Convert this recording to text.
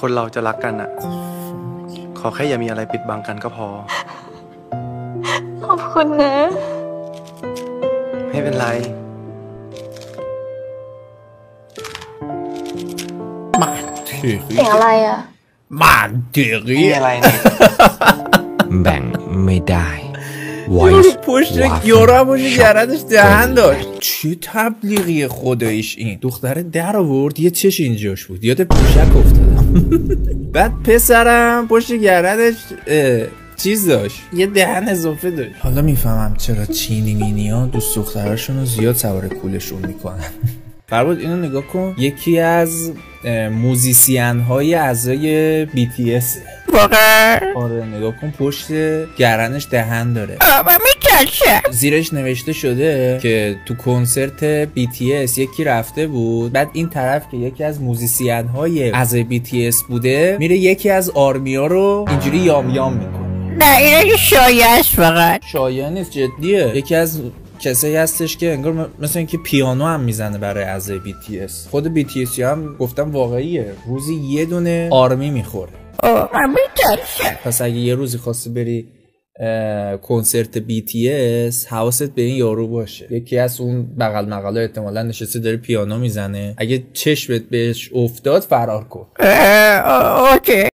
คนเราจะรักกันอะขอแค่อย่ามีอะไรปิดบังกันก็พอขอบคุณนะไม่เป็นไรมาเถื่อเสียงอะไรอะมาเถื่อมีอะไรเนี่ยแบ่งไม่ได้ پشت یورا باشه گردش دهن داشت چه تبلیغی خداییش این دختره در آورد یه چش اینجاش بود یاد پوشک افتادم بعد پسرم پشت گردش چیز داشت یه دهن اضافه داشت حالا میفهمم چرا چینی مینی ها دوست دختراشون رو زیاد سوار کولشون میکنن فرباد اینو نگاه کن یکی از موزیسین های اعضای BTS واقعا آره نگاه کن پشت گردنش دهن داره زیرش نوشته شده که تو کنسرت BTS یکی رفته بود بعد این طرف که یکی از موزیسین های اعضای BTS بوده میره یکی از آرمیا رو اینجوری یام یام میکنه نه اینه شایعه است فقط شایعه نیست جدیه یکی از کسایی هستش که انگار مثلا اینکه پیانو هم میزنه برای اعضای BTS خود BTS هم گفتم واقعیه روزی یه دونه آرمی میخوره من میترسم پس اگه یه روزی خواستی بری کنسرت BTS حواست به این یارو باشه یکی از اون بغل مغلا احتمالاً نشسته داره پیانو میزنه اگه چشمت بهش افتاد فرار کن اوکی